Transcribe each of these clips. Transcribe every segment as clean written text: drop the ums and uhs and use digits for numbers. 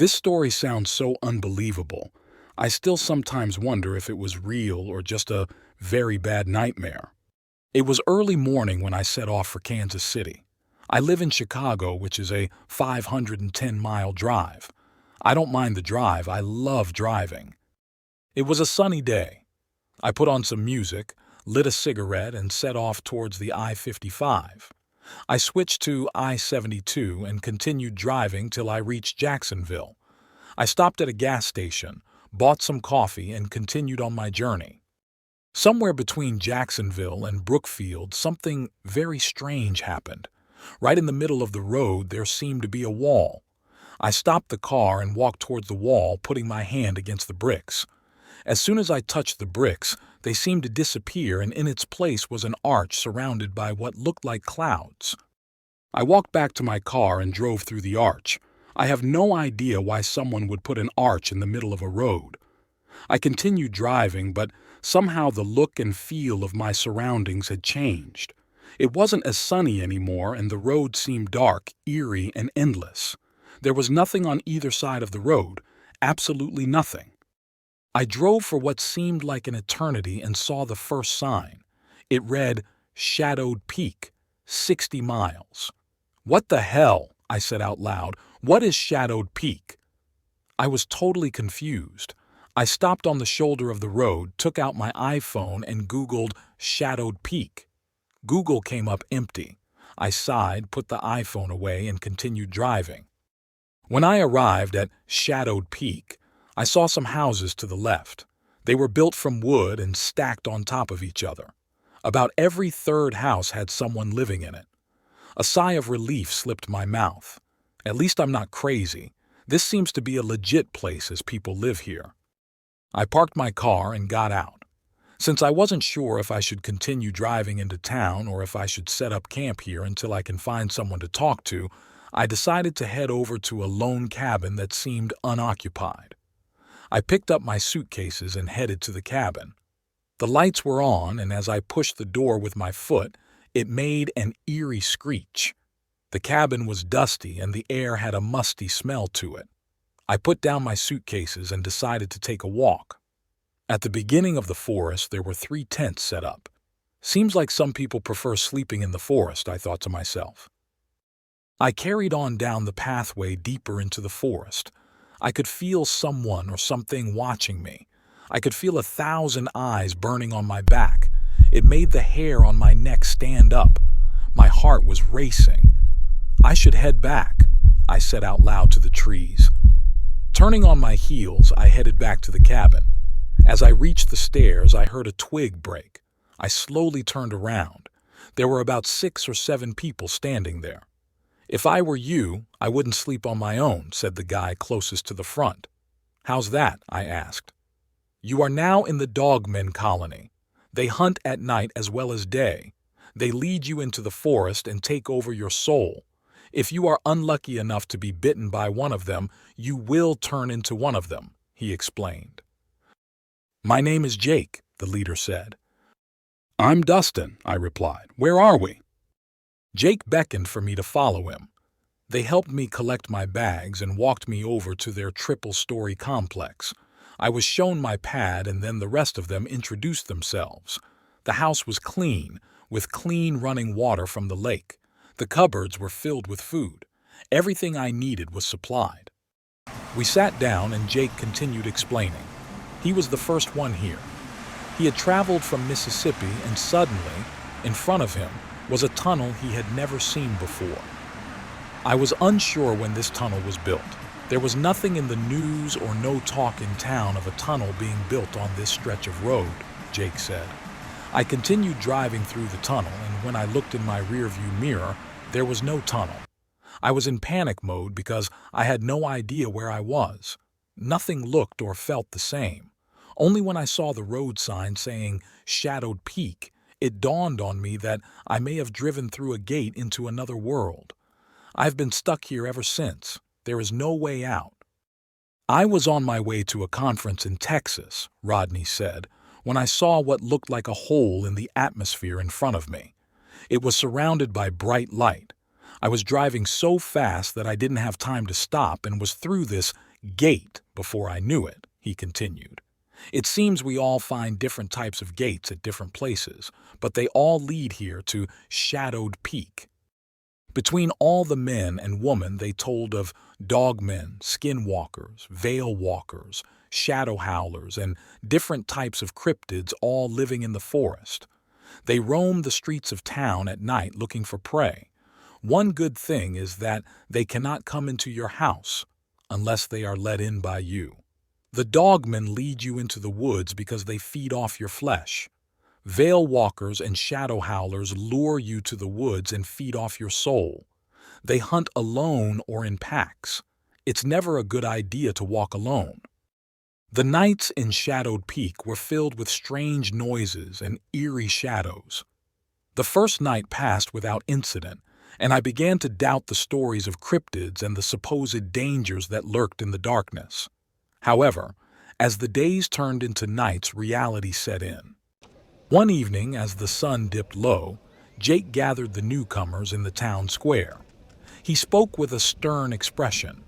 This story sounds so unbelievable. I still sometimes wonder if it was real or just a very bad nightmare. It was early morning when I set off for Kansas City. I live in Chicago, which is a 510-mile drive. I don't mind the drive, I love driving. It was a sunny day. I put on some music, lit a cigarette, and set off towards the I-55. I switched to I-72 and continued driving till I reached Jacksonville. I stopped at a gas station, bought some coffee, and continued on my journey. Somewhere between Jacksonville and Brookfield, something very strange happened. Right in the middle of the road, there seemed to be a wall. I stopped the car and walked towards the wall, putting my hand against the bricks. As soon as I touched the bricks, they seemed to disappear, and in its place was an arch surrounded by what looked like clouds. I walked back to my car and drove through the arch. I have no idea why someone would put an arch in the middle of a road. I continued driving, but somehow the look and feel of my surroundings had changed. It wasn't as sunny anymore, and the road seemed dark, eerie, and endless. There was nothing on either side of the road, absolutely nothing. I drove for what seemed like an eternity and saw the first sign. It read, "Shadowed Peak, 60 miles." "What the hell?" I said out loud. "What is Shadowed Peak?" I was totally confused. I stopped on the shoulder of the road, took out my iPhone, and Googled Shadowed Peak. Google came up empty. I sighed, put the iPhone away, and continued driving. When I arrived at Shadowed Peak, I saw some houses to the left. They were built from wood and stacked on top of each other. About every third house had someone living in it. A sigh of relief slipped my mouth. At least I'm not crazy. This seems to be a legit place as people live here. I parked my car and got out. Since I wasn't sure if I should continue driving into town or if I should set up camp here until I can find someone to talk to, I decided to head over to a lone cabin that seemed unoccupied. I picked up my suitcases and headed to the cabin. The lights were on, and as I pushed the door with my foot, it made an eerie screech. The cabin was dusty, and the air had a musty smell to it. I put down my suitcases and decided to take a walk. At the beginning of the forest, there were 3 tents set up. Seems like some people prefer sleeping in the forest, I thought to myself. I carried on down the pathway deeper into the forest. I could feel someone or something watching me. I could feel 1,000 eyes burning on my back. It made the hair on my neck stand up. My heart was racing. I should head back, I said out loud to the trees. Turning on my heels, I headed back to the cabin. As I reached the stairs, I heard a twig break. I slowly turned around. There were about 6 or 7 people standing there. "If I were you, I wouldn't sleep on my own," said the guy closest to the front. "How's that?" I asked. "You are now in the Dogmen colony. They hunt at night as well as day. They lead you into the forest and take over your soul. If you are unlucky enough to be bitten by one of them, you will turn into one of them," he explained. "My name is Jake," the leader said. "I'm Dustin," I replied. "Where are we?" Jake beckoned for me to follow him. They helped me collect my bags and walked me over to their triple-story complex. I was shown my pad, and then the rest of them introduced themselves. The house was clean, with clean running water from the lake. The cupboards were filled with food. Everything I needed was supplied. We sat down, and Jake continued explaining. He was the first one here. He had traveled from Mississippi, and suddenly, in front of him, was a tunnel he had never seen before. I was unsure when this tunnel was built. There was nothing in the news or no talk in town of a tunnel being built on this stretch of road, Jake said. I continued driving through the tunnel, and when I looked in my rearview mirror, there was no tunnel. I was in panic mode because I had no idea where I was. Nothing looked or felt the same. Only when I saw the road sign saying Shadowed Peak, it dawned on me that I may have driven through a gate into another world. I've been stuck here ever since. There is no way out. "I was on my way to a conference in Texas," Rodney said, "when I saw what looked like a hole in the atmosphere in front of me. It was surrounded by bright light. I was driving so fast that I didn't have time to stop and was through this Gate before I knew it, he continued. It seems we all find different types of gates at different places, but they all lead here to Shadowed Peak. Between all the men and women they told of Dogmen, Skinwalkers, Veilwalkers, shadow howlers, and different types of cryptids all living in the forest. They roam the streets of town at night looking for prey. One good thing is that they cannot come into your house unless they are let in by you. The Dogmen lead you into the woods because they feed off your flesh. Veilwalkers and shadow howlers lure you to the woods and feed off your soul. They hunt alone or in packs. It's never a good idea to walk alone. The nights in Shadowed Peak were filled with strange noises and eerie shadows. The first night passed without incident, and I began to doubt the stories of cryptids and the supposed dangers that lurked in the darkness. However, as the days turned into nights, reality set in. One evening, as the sun dipped low, Jake gathered the newcomers in the town square. He spoke with a stern expression.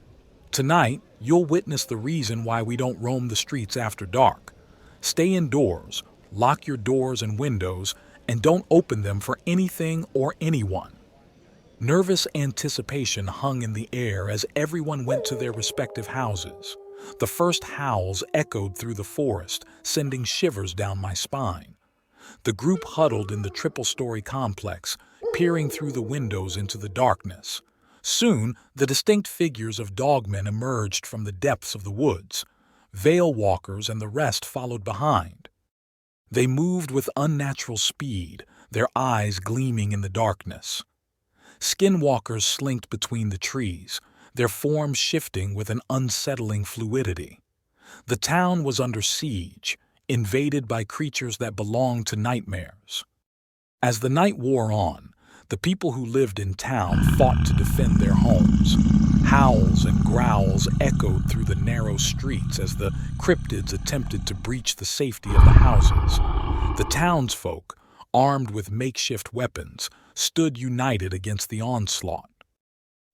"Tonight, you'll witness the reason why we don't roam the streets after dark. Stay indoors, lock your doors and windows, and don't open them for anything or anyone." Nervous anticipation hung in the air as everyone went to their respective houses. The first howls echoed through the forest, sending shivers down my spine. The group huddled in the triple-story complex, peering through the windows into the darkness. Soon, the distinct figures of Dogmen emerged from the depths of the woods. Veilwalkers and the rest followed behind. They moved with unnatural speed, their eyes gleaming in the darkness. Skinwalkers slinked between the trees, their forms shifting with an unsettling fluidity. The town was under siege, invaded by creatures that belonged to nightmares. As the night wore on, the people who lived in town fought to defend their homes. Howls and growls echoed through the narrow streets as the cryptids attempted to breach the safety of the houses. The townsfolk, armed with makeshift weapons, stood united against the onslaught.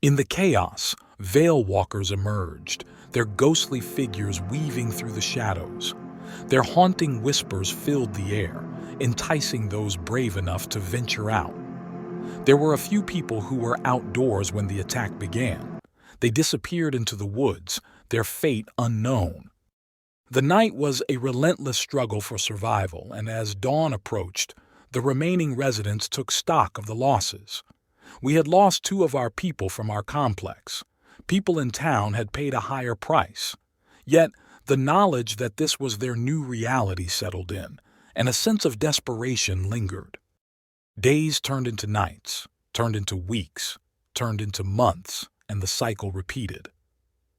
In the chaos, Veilwalkers emerged, their ghostly figures weaving through the shadows. Their haunting whispers filled the air, enticing those brave enough to venture out. There were a few people who were outdoors when the attack began. They disappeared into the woods, their fate unknown. The night was a relentless struggle for survival, and as dawn approached, the remaining residents took stock of the losses. We had lost 2 of our people from our complex. People in town had paid a higher price. Yet, the knowledge that this was their new reality settled in, and a sense of desperation lingered. Days turned into nights, turned into weeks, turned into months, and the cycle repeated.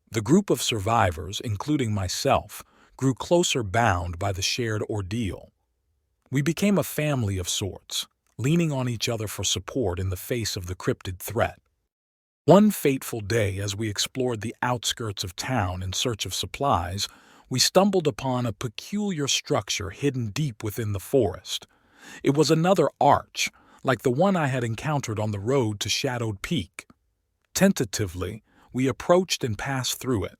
The group of survivors, including myself, grew closer bound by the shared ordeal. We became a family of sorts, leaning on each other for support in the face of the cryptid threat. One fateful day, as we explored the outskirts of town in search of supplies, we stumbled upon a peculiar structure hidden deep within the forest. It was another arch, like the one I had encountered on the road to Shadowed Peak. Tentatively, we approached and passed through it.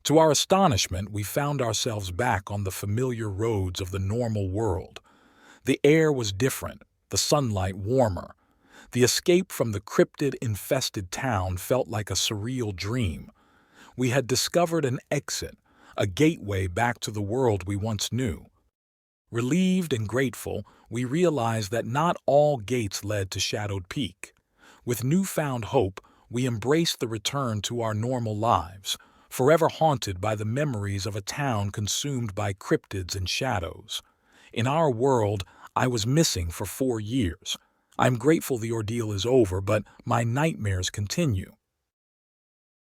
To our astonishment, we found ourselves back on the familiar roads of the normal world. The air was different, the sunlight warmer. The escape from the cryptid-infested town felt like a surreal dream. We had discovered an exit, a gateway back to the world we once knew. Relieved and grateful, we realized that not all gates led to Shadowed Peak. With newfound hope, we embraced the return to our normal lives, forever haunted by the memories of a town consumed by cryptids and shadows. In our world, I was missing for 4 years. I'm grateful the ordeal is over, but my nightmares continue.